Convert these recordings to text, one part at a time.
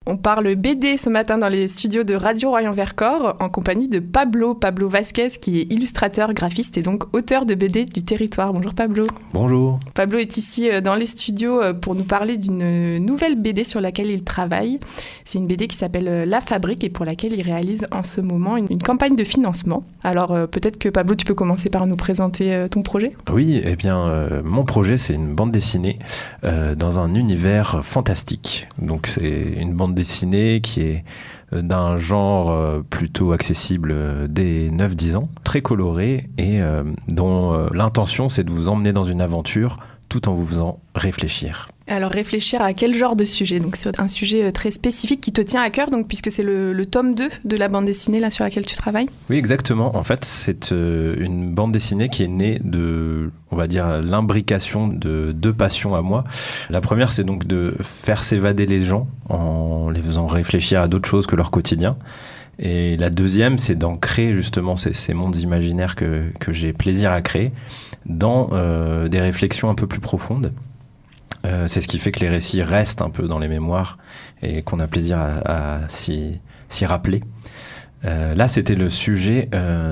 On parle BD ce matin dans les studios de Radio Royan-Vercors en compagnie de Pablo Vasquez qui est illustrateur, graphiste et donc auteur de BD du territoire. Bonjour Pablo. Bonjour. Pablo est ici dans les studios pour nous parler d'une nouvelle BD sur laquelle il travaille. C'est une BD qui s'appelle La Fabrique et pour laquelle il réalise en ce moment une campagne de financement. Alors peut-être que Pablo, tu peux commencer par nous présenter ton projet ? Oui, eh bien mon projet c'est une bande dessinée dans un univers fantastique. Donc c'est une bande dessinée qui est d'un genre plutôt accessible dès 9-10 ans, très coloré et dont l'intention c'est de vous emmener dans une aventure tout en vous faisant réfléchir. Alors réfléchir à quel genre de sujet ? Donc c'est un sujet très spécifique qui te tient à cœur, donc, puisque c'est le tome 2 de la bande dessinée là, sur laquelle tu travailles ? Oui, exactement. En fait, c'est une bande dessinée qui est née de, on va dire, l'imbrication de deux passions à moi. La première, c'est donc de faire s'évader les gens en les faisant réfléchir à d'autres choses que leur quotidien. Et la deuxième, c'est d'en créer justement ces mondes imaginaires que j'ai plaisir à créer dans des réflexions un peu plus profondes. C'est ce qui fait que les récits restent un peu dans les mémoires et qu'on a plaisir à s'y rappeler. Là, c'était le sujet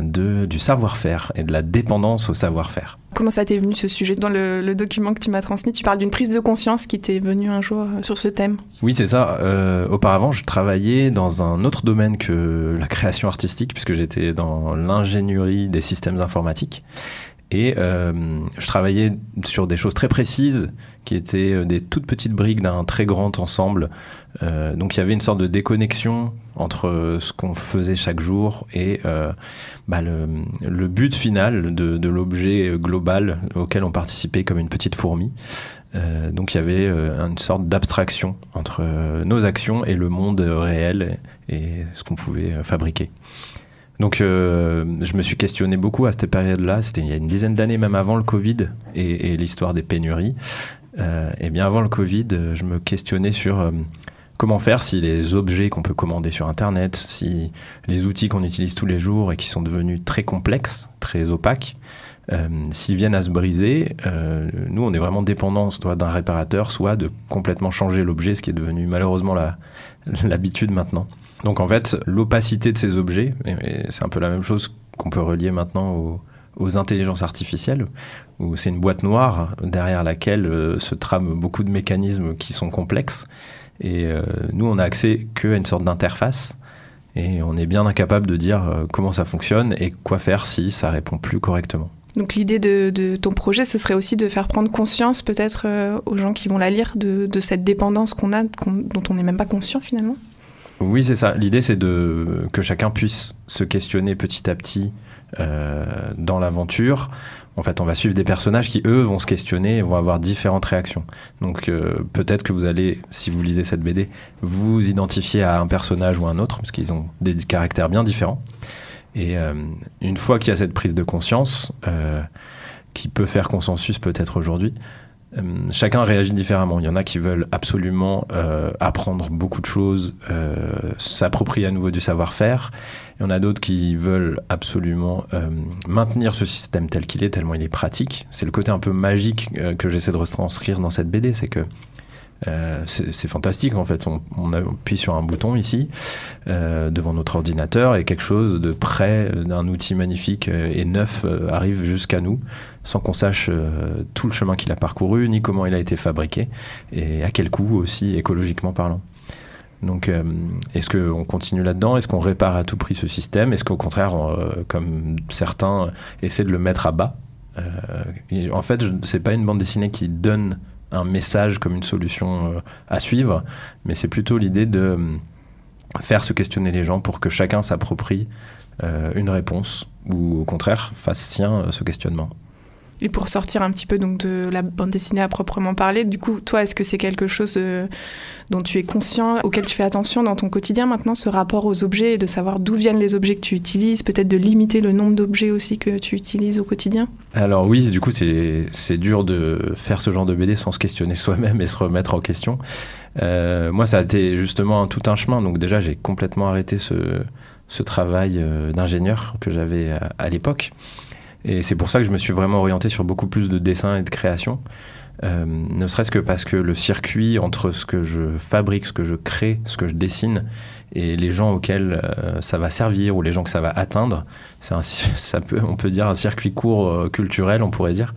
du savoir-faire et de la dépendance au savoir-faire. Comment ça t'est venu ce sujet ? Dans le document que tu m'as transmis, tu parles d'une prise de conscience qui t'est venue un jour sur ce thème. Oui, c'est ça. Auparavant, je travaillais dans un autre domaine que la création artistique, puisque j'étais dans l'ingénierie des systèmes informatiques. Et je travaillais sur des choses très précises qui étaient des toutes petites briques d'un très grand ensemble. Donc il y avait une sorte de déconnexion entre ce qu'on faisait chaque jour et le but final de l'objet global auquel on participait comme une petite fourmi. Donc il y avait une sorte d'abstraction entre nos actions et le monde réel et ce qu'on pouvait fabriquer. Donc je me suis questionné beaucoup à cette période-là, c'était il y a une dizaine d'années, même avant le Covid et l'histoire des pénuries. Et bien avant le Covid, je me questionnais sur comment faire si les objets qu'on peut commander sur Internet, si les outils qu'on utilise tous les jours et qui sont devenus très complexes, très opaques, s'ils viennent à se briser, nous on est vraiment dépendants soit d'un réparateur, soit de complètement changer l'objet, ce qui est devenu malheureusement l'habitude maintenant. Donc en fait, l'opacité de ces objets, et c'est un peu la même chose qu'on peut relier maintenant aux intelligences artificielles, où c'est une boîte noire derrière laquelle se trament beaucoup de mécanismes qui sont complexes. Et nous, on n'a accès qu'à une sorte d'interface. Et on est bien incapable de dire comment ça fonctionne et quoi faire si ça répond plus correctement. Donc l'idée de ton projet, ce serait aussi de faire prendre conscience peut-être aux gens qui vont la lire de cette dépendance qu'on a, dont on n'est même pas conscient finalement ? Oui, c'est ça. L'idée, c'est que chacun puisse se questionner petit à petit dans l'aventure. En fait, on va suivre des personnages qui, eux, vont se questionner et vont avoir différentes réactions. Donc, peut-être que vous allez, si vous lisez cette BD, vous identifier à un personnage ou à un autre, parce qu'ils ont des caractères bien différents. Et une fois qu'il y a cette prise de conscience, qui peut faire consensus peut-être aujourd'hui, chacun réagit différemment. Il y en a qui veulent absolument apprendre beaucoup de choses, s'approprier à nouveau du savoir-faire. Il y en a d'autres qui veulent absolument maintenir ce système tel qu'il est, tellement il est pratique. C'est le côté un peu magique que j'essaie de retranscrire dans cette BD, c'est que c'est fantastique en fait. On appuie sur un bouton ici devant notre ordinateur et quelque chose de près d'un outil magnifique et neuf arrive jusqu'à nous sans qu'on sache tout le chemin qu'il a parcouru ni comment il a été fabriqué et à quel coût aussi écologiquement parlant. Donc est-ce qu'on continue là-dedans ? Est-ce qu'on répare à tout prix ce système ? Est-ce qu'au contraire, comme certains essaient de le mettre à bas ? En fait, c'est pas une bande dessinée qui donne un message comme une solution à suivre, mais c'est plutôt l'idée de faire se questionner les gens pour que chacun s'approprie une réponse ou au contraire fasse sien ce questionnement. Et pour sortir un petit peu donc de la bande dessinée à proprement parler, du coup, toi, est-ce que c'est quelque chose dont tu es conscient, auquel tu fais attention dans ton quotidien maintenant, ce rapport aux objets et de savoir d'où viennent les objets que tu utilises, peut-être de limiter le nombre d'objets aussi que tu utilises au quotidien ? Alors oui, du coup, c'est dur de faire ce genre de BD sans se questionner soi-même et se remettre en question. Moi, ça a été justement tout un chemin. Donc déjà, j'ai complètement arrêté ce travail d'ingénieur que j'avais à l'époque. Et c'est pour ça que je me suis vraiment orienté sur beaucoup plus de dessin et de création. Ne serait-ce que parce que le circuit entre ce que je fabrique, ce que je crée, ce que je dessine, et les gens auxquels ça va servir ou les gens que ça va atteindre, on peut dire un circuit court culturel, on pourrait dire.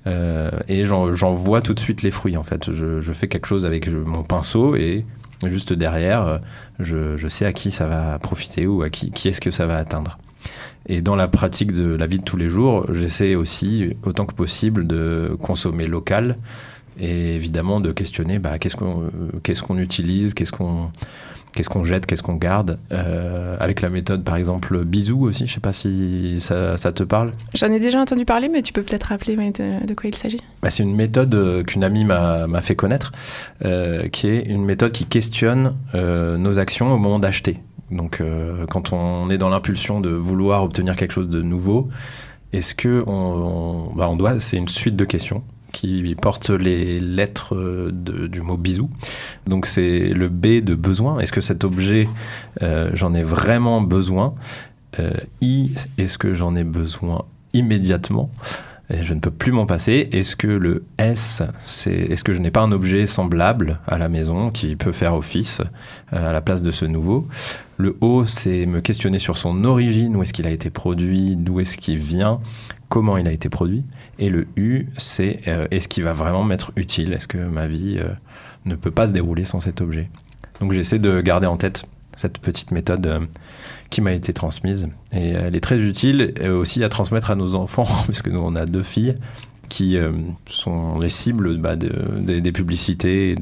Et j'en vois tout de suite les fruits, en fait. Je fais quelque chose avec mon pinceau et juste derrière, je sais à qui ça va profiter ou à qui est-ce que ça va atteindre. Et dans la pratique de la vie de tous les jours, j'essaie aussi, autant que possible, de consommer local et évidemment de questionner qu'est-ce qu'on utilise, qu'est-ce qu'on jette, qu'est-ce qu'on garde, avec la méthode par exemple Bisou aussi, je sais pas si ça te parle. J'en ai déjà entendu parler, mais tu peux peut-être rappeler de quoi il s'agit. C'est une méthode qu'une amie m'a fait connaître, qui est une méthode qui questionne nos actions au moment d'acheter. Donc quand on est dans l'impulsion de vouloir obtenir quelque chose de nouveau, est-ce que c'est une suite de questions qui porte les lettres du mot bisou. Donc c'est le B de besoin. Est-ce que cet objet, j'en ai vraiment besoin? I, est-ce que j'en ai besoin immédiatement? Et je ne peux plus m'en passer. Est-ce que le S, est-ce que je n'ai pas un objet semblable à la maison qui peut faire office à la place de ce nouveau? Le O, c'est me questionner sur son origine, où est-ce qu'il a été produit, d'où est-ce qu'il vient, comment il a été produit. Et le U, c'est est-ce qu'il va vraiment m'être utile? Est-ce que ma vie ne peut pas se dérouler sans cet objet? Donc j'essaie de garder en tête cette petite méthode qui m'a été transmise. Et elle est très utile aussi à transmettre à nos enfants, parce que nous, on a 2 filles qui sont les cibles des publicités et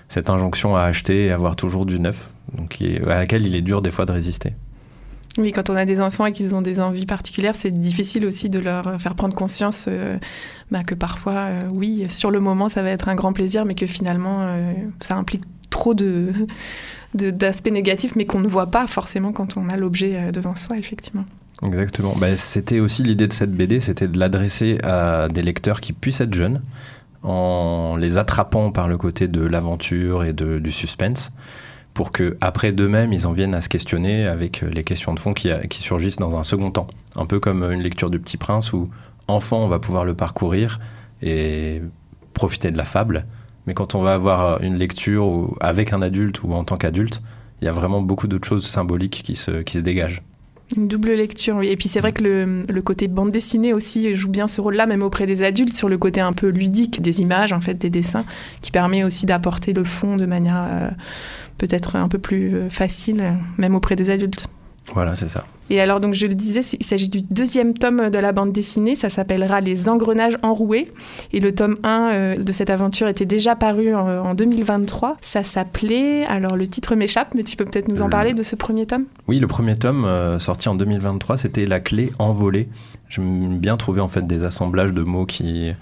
cette injonction à acheter et avoir toujours du neuf, donc à laquelle il est dur des fois de résister. Oui, quand on a des enfants et qu'ils ont des envies particulières, c'est difficile aussi de leur faire prendre conscience que parfois, oui, sur le moment, ça va être un grand plaisir, mais que finalement, ça implique trop d'aspects négatifs, mais qu'on ne voit pas forcément quand on a l'objet devant soi, effectivement. Exactement. C'était aussi l'idée de cette BD, c'était de l'adresser à des lecteurs qui puissent être jeunes, en les attrapant par le côté de l'aventure et du suspense, pour qu'après d'eux-mêmes, ils en viennent à se questionner avec les questions de fond qui surgissent dans un second temps. Un peu comme une lecture du Petit Prince où, enfant, on va pouvoir le parcourir et profiter de la fable. Mais quand on va avoir une lecture avec un adulte ou en tant qu'adulte, il y a vraiment beaucoup d'autres choses symboliques qui se dégagent. Une double lecture, oui. Et puis c'est vrai que le côté bande dessinée aussi joue bien ce rôle-là, même auprès des adultes, sur le côté un peu ludique des images, en fait, des dessins, qui permet aussi d'apporter le fond de manière peut-être un peu plus facile, même auprès des adultes. Voilà, c'est ça. Et alors, donc, je le disais, il s'agit du 2e tome de la bande dessinée. Ça s'appellera Les Engrenages enroués. Et le tome 1 de cette aventure était déjà paru en 2023. Ça s'appelait... Alors, le titre m'échappe, mais tu peux peut-être nous en parler de ce premier tome? Oui, le premier tome, sorti en 2023, c'était La clé envolée. J'aime bien trouver en fait des assemblages de mots qui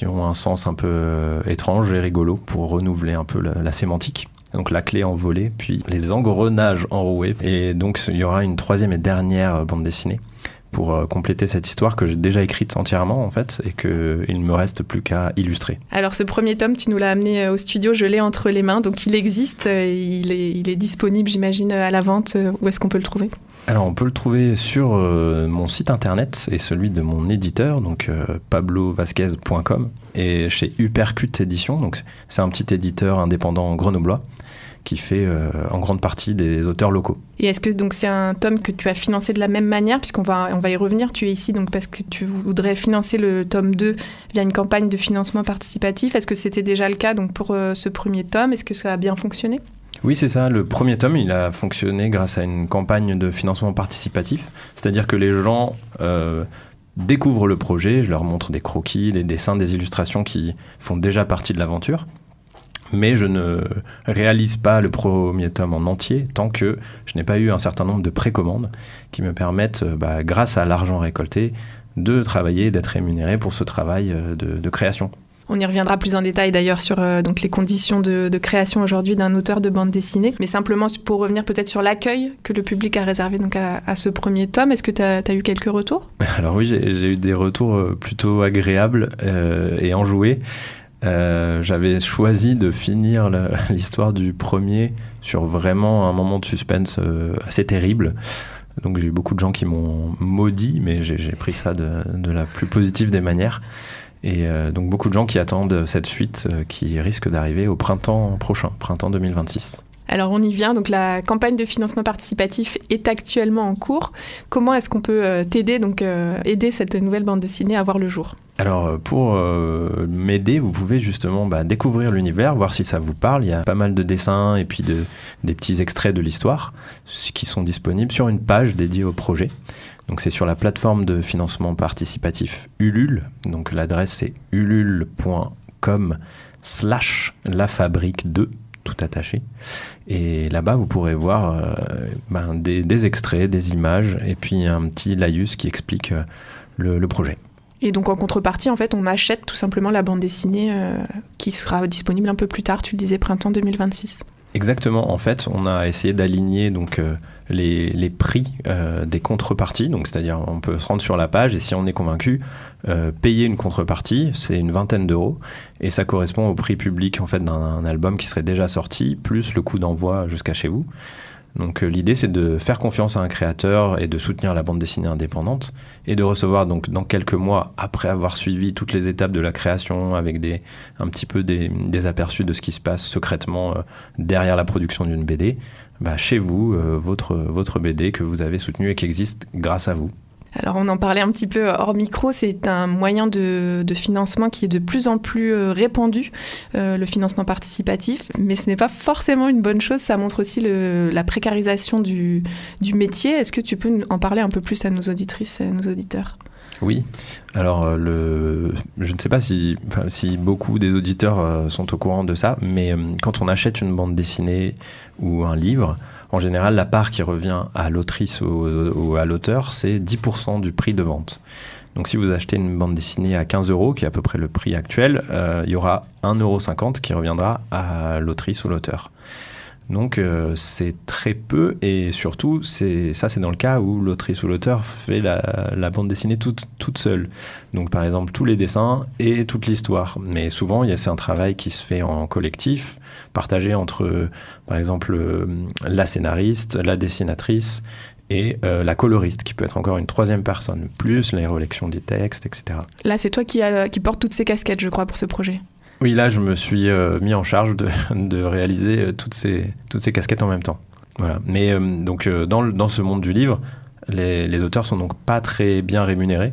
ont un sens un peu étrange et rigolo pour renouveler un peu la sémantique. Donc la clé envolée, puis les engrenages enroués. Et donc il y aura une 3e et dernière bande dessinée pour compléter cette histoire que j'ai déjà écrite entièrement en fait et qu'il ne me reste plus qu'à illustrer. Alors ce premier tome, tu nous l'as amené au studio, je l'ai entre les mains, donc il existe, il est disponible j'imagine à la vente. Où est-ce qu'on peut le trouver? Alors on peut le trouver sur mon site internet et celui de mon éditeur, donc pablovasquez.com, et chez Uppercut Édition, donc c'est un petit éditeur indépendant grenoblois qui fait en grande partie des auteurs locaux. Et est-ce que donc c'est un tome que tu as financé de la même manière, puisqu'on va y revenir, tu es ici donc parce que tu voudrais financer le tome 2 via une campagne de financement participatif. Est-ce que c'était déjà le cas donc pour ce premier tome? Est-ce que ça a bien fonctionné? Oui, c'est ça. Le premier tome, il a fonctionné grâce à une campagne de financement participatif. C'est-à-dire que les gens découvrent le projet, je leur montre des croquis, des dessins, des illustrations qui font déjà partie de l'aventure. Mais je ne réalise pas le premier tome en entier tant que je n'ai pas eu un certain nombre de précommandes qui me permettent, grâce à l'argent récolté, de travailler, d'être rémunéré pour ce travail de création. On y reviendra plus en détail d'ailleurs sur donc les conditions de création aujourd'hui d'un auteur de bande dessinée. Mais simplement pour revenir peut-être sur l'accueil que le public a réservé donc à ce premier tome, est-ce que tu as eu quelques retours? Alors oui, j'ai eu des retours plutôt agréables et enjoués. J'avais choisi de finir l'histoire du premier sur vraiment un moment de suspense assez terrible. Donc j'ai eu beaucoup de gens qui m'ont maudit, mais j'ai pris ça de la plus positive des manières. Et donc beaucoup de gens qui attendent cette suite qui risque d'arriver au printemps prochain, printemps 2026. Alors on y vient, donc la campagne de financement participatif est actuellement en cours. Comment est-ce qu'on peut t'aider, donc aider cette nouvelle bande dessinée à voir le jour ? Alors pour m'aider, vous pouvez justement découvrir l'univers, voir si ça vous parle. Il y a pas mal de dessins et puis des petits extraits de l'histoire qui sont disponibles sur une page dédiée au projet. Donc c'est sur la plateforme de financement participatif Ulule. Donc l'adresse c'est ulule.com/lafabrique2, tout attaché. Et là-bas, vous pourrez voir des extraits, des images, et puis un petit laïus qui explique le projet. Et donc en contrepartie, en fait, on achète tout simplement la bande dessinée qui sera disponible un peu plus tard, tu le disais, printemps 2026. Exactement. En fait, on a essayé d'aligner donc les prix des contreparties. Donc, c'est-à-dire, on peut se rendre sur la page et si on est convaincu, payer une contrepartie, c'est une vingtaine d'euros et ça correspond au prix public en fait d'un album qui serait déjà sorti, plus le coût d'envoi jusqu'à chez vous. Donc l'idée c'est de faire confiance à un créateur et de soutenir la bande dessinée indépendante et de recevoir donc dans quelques mois après avoir suivi toutes les étapes de la création avec un petit peu des aperçus de ce qui se passe secrètement derrière la production d'une BD, chez vous, votre BD que vous avez soutenue et qui existe grâce à vous. Alors on en parlait un petit peu hors micro, c'est un moyen de financement qui est de plus en plus répandu, le financement participatif, mais ce n'est pas forcément une bonne chose, ça montre aussi la précarisation du métier. Est-ce que tu peux en parler un peu plus à nos auditrices et à nos auditeurs ? Oui, alors je ne sais pas si beaucoup des auditeurs sont au courant de ça, mais quand on achète une bande dessinée ou un livre, en général, la part qui revient à l'autrice ou à l'auteur, c'est 10% du prix de vente. Donc si vous achetez une bande dessinée à 15 euros, qui est à peu près le prix actuel, il y aura 1,50 € qui reviendra à l'autrice ou l'auteur. Donc c'est très peu et surtout c'est dans le cas où l'autrice ou l'auteur fait la bande dessinée toute seule. Donc par exemple tous les dessins et toute l'histoire. Mais souvent c'est un travail qui se fait en collectif, partagé entre par exemple la scénariste, la dessinatrice et la coloriste qui peut être encore une troisième personne, plus les relections des textes, etc. Là c'est toi qui porte toutes ces casquettes je crois pour ce projet. Oui, là, je me suis mis en charge de réaliser toutes ces casquettes en même temps. Voilà. Mais dans ce monde du livre, les auteurs sont donc pas très bien rémunérés.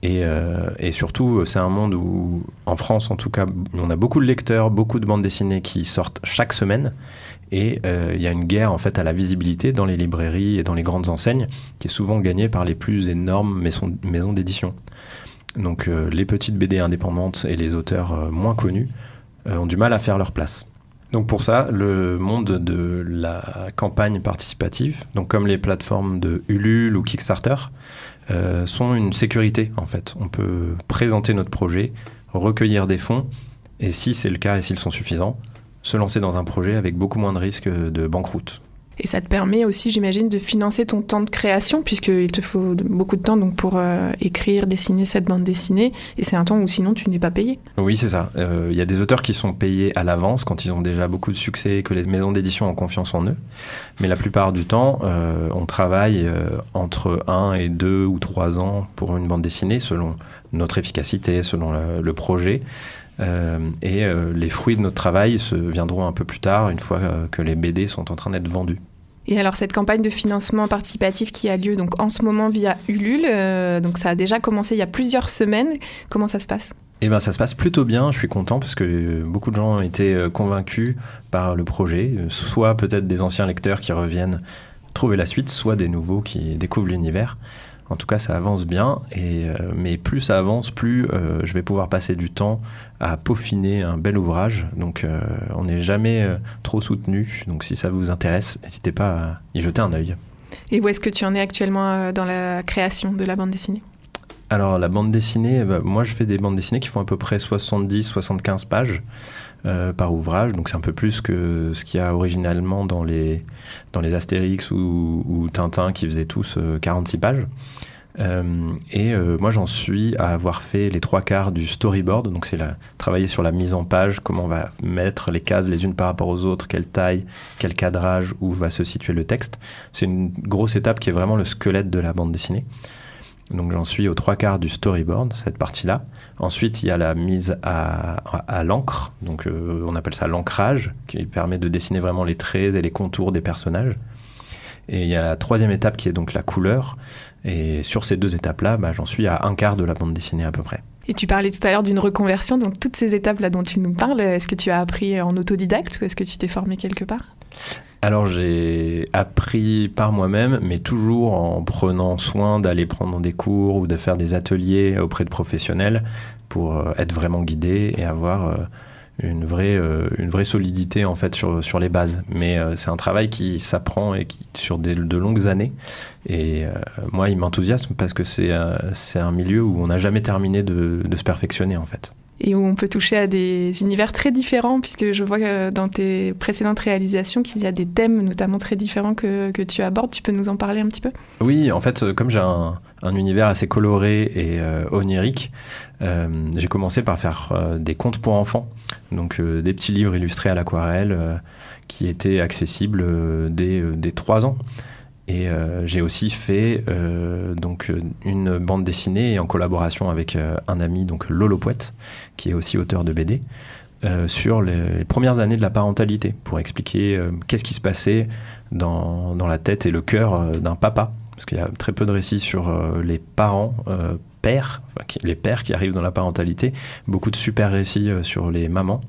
Et surtout, c'est un monde où, en France en tout cas, on a beaucoup de lecteurs, beaucoup de bandes dessinées qui sortent chaque semaine. Et il y a une guerre en fait à la visibilité dans les librairies et dans les grandes enseignes, qui est souvent gagnée par les plus énormes maisons d'édition. Donc les petites BD indépendantes et les auteurs moins connus ont du mal à faire leur place. Donc pour ça, le monde de la campagne participative, donc comme les plateformes de Ulule ou Kickstarter, sont une sécurité en fait. On peut présenter notre projet, recueillir des fonds et si c'est le cas et s'ils sont suffisants, se lancer dans un projet avec beaucoup moins de risques de banqueroute. Et ça te permet aussi, j'imagine, de financer ton temps de création, puisqu'il te faut beaucoup de temps donc, pour écrire, dessiner cette bande dessinée. Et c'est un temps où sinon tu n'es pas payé. Oui, c'est ça. Il y a des auteurs qui sont payés à l'avance quand ils ont déjà beaucoup de succès et que les maisons d'édition ont confiance en eux. Mais la plupart du temps, on travaille entre 1 et 2 ou 3 ans pour une bande dessinée, selon notre efficacité, selon le projet. Et les fruits de notre travail viendront un peu plus tard, une fois que les BD sont en train d'être vendus. Et alors cette campagne de financement participatif qui a lieu donc en ce moment via Ulule, donc ça a déjà commencé il y a plusieurs semaines. Comment ça se passe ? Eh bien, ça se passe plutôt bien, je suis content parce que beaucoup de gens ont été convaincus par le projet, soit peut-être des anciens lecteurs qui reviennent trouver la suite, soit des nouveaux qui découvrent l'univers. En tout cas, ça avance bien, mais plus ça avance, plus je vais pouvoir passer du temps à peaufiner un bel ouvrage. Donc, on n'est jamais trop soutenu. Donc, si ça vous intéresse, n'hésitez pas à y jeter un œil. Et où est-ce que tu en es actuellement dans la création de la bande dessinée ? Alors, la bande dessinée, moi, je fais des bandes dessinées qui font à peu près 70-75 pages par ouvrage. Donc, c'est un peu plus que ce qu'il y a originalement dans les Astérix ou Tintin qui faisaient tous 46 pages. Moi, j'en suis à avoir fait les 3/4 du storyboard. Donc, c'est travailler sur la mise en page, comment on va mettre les cases les unes par rapport aux autres, quelle taille, quel cadrage, où va se situer le texte. C'est une grosse étape qui est vraiment le squelette de la bande dessinée. Donc j'en suis aux 3/4 du storyboard, cette partie-là. Ensuite, il y a la mise à l'encre, donc on appelle ça l'ancrage, qui permet de dessiner vraiment les traits et les contours des personnages. Et il y a la 3e étape qui est donc la couleur. Et sur ces 2 étapes-là, j'en suis à 1/4 de la bande dessinée à peu près. Et tu parlais tout à l'heure d'une reconversion, donc toutes ces étapes-là dont tu nous parles, est-ce que tu as appris en autodidacte ou est-ce que tu t'es formé quelque part ? Alors j'ai appris par moi-même, mais toujours en prenant soin d'aller prendre des cours ou de faire des ateliers auprès de professionnels pour être vraiment guidé et avoir une vraie solidité en fait sur les bases. Mais c'est un travail qui s'apprend et qui sur de longues années. Et moi, il m'enthousiasme parce que c'est un milieu où on n'a jamais terminé de se perfectionner en fait. Et où on peut toucher à des univers très différents, puisque je vois dans tes précédentes réalisations qu'il y a des thèmes notamment très différents que tu abordes. Tu peux nous en parler un petit peu ? Oui, en fait, comme j'ai un univers assez coloré et onirique, j'ai commencé par faire des contes pour enfants, donc des petits livres illustrés à l'aquarelle qui étaient accessibles dès 3 ans. Et j'ai aussi fait donc une bande dessinée en collaboration avec un ami, donc Lolo Pouette, qui est aussi auteur de BD, sur les premières années de la parentalité, pour expliquer qu'est-ce qui se passait dans la tête et le cœur d'un papa. Parce qu'il y a très peu de récits sur les parents, les pères qui arrivent dans la parentalité, beaucoup de super récits sur les mamans.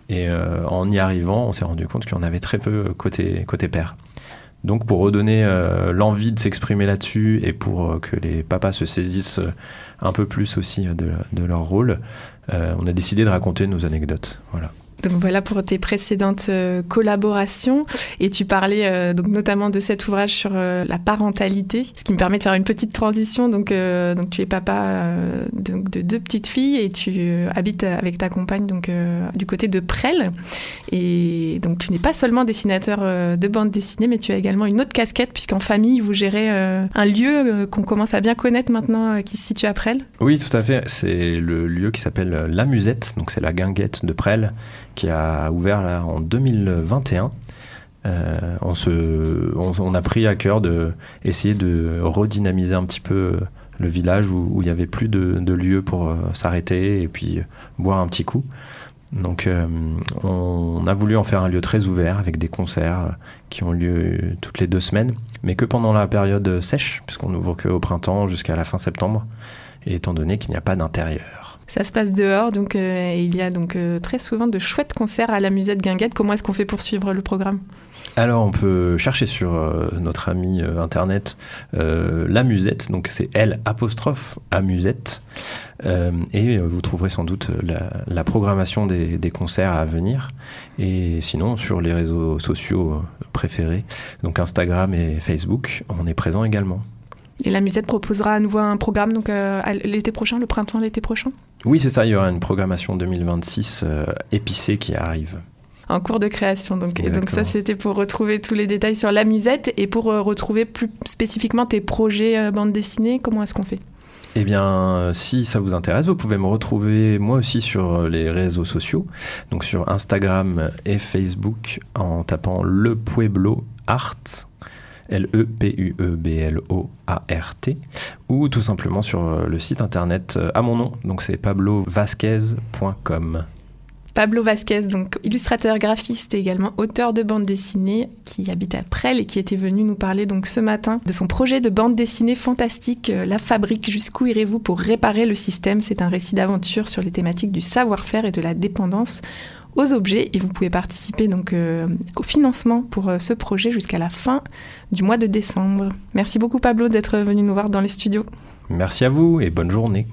Et en y arrivant, on s'est rendu compte qu'il y en avait très peu côté père. Donc pour redonner l'envie de s'exprimer là-dessus et pour que les papas se saisissent un peu plus aussi de leur rôle, on a décidé de raconter nos anecdotes. Voilà. Donc voilà pour tes précédentes collaborations. Et tu parlais donc notamment de cet ouvrage sur la parentalité, ce qui me permet de faire une petite transition. Donc tu es papa de 2 petites filles et tu habites avec ta compagne donc, du côté de Presles. Et donc tu n'es pas seulement dessinateur de bande dessinée, mais tu as également une autre casquette, puisqu'en famille, vous gérez un lieu qu'on commence à bien connaître maintenant, qui se situe à Presles. Oui, tout à fait. C'est le lieu qui s'appelle La Musette, donc c'est la guinguette de Presles, qui a ouvert là, en 2021. On a pris à cœur d'essayer de redynamiser un petit peu le village où il n'y avait plus de lieux pour s'arrêter et puis boire un petit coup. Donc on a voulu en faire un lieu très ouvert avec des concerts qui ont lieu toutes les 2 semaines, mais que pendant la période sèche, puisqu'on n'ouvre qu'au printemps jusqu'à la fin septembre, et étant donné qu'il n'y a pas d'intérieur. Ça se passe dehors, donc il y a donc très souvent de chouettes concerts à la Musette Guinguette. Comment est-ce qu'on fait pour suivre le programme ? Alors on peut chercher sur notre ami internet La Musette, donc c'est L''Amusette, et vous trouverez sans doute la programmation des concerts à venir. Et sinon sur les réseaux sociaux préférés, donc Instagram et Facebook, on est présent également. Et la Musette proposera à nouveau un programme donc, l'été prochain, le printemps l'été prochain ? Oui, c'est ça, il y aura une programmation 2026 épicée qui arrive. En cours de création. Donc. Et donc ça, c'était pour retrouver tous les détails sur la Musette et pour retrouver plus spécifiquement tes projets bande dessinée. Comment est-ce qu'on fait ? Eh bien, si ça vous intéresse, vous pouvez me retrouver moi aussi sur les réseaux sociaux, donc sur Instagram et Facebook en tapant Le Pueblo Art, LEPUEBLOART, ou tout simplement sur le site internet à mon nom, donc c'est pablovasquez.com. Pablo Vasquez, donc illustrateur, graphiste et également auteur de bande dessinée, qui habite à Presles et qui était venu nous parler donc ce matin de son projet de bande dessinée fantastique La Fabrique. Jusqu'où irez-vous pour réparer le système ? C'est un récit d'aventure sur les thématiques du savoir-faire et de la dépendance aux objets, et vous pouvez participer donc au financement pour ce projet jusqu'à la fin du mois de décembre. Merci beaucoup Pablo d'être venu nous voir dans les studios. Merci à vous et bonne journée.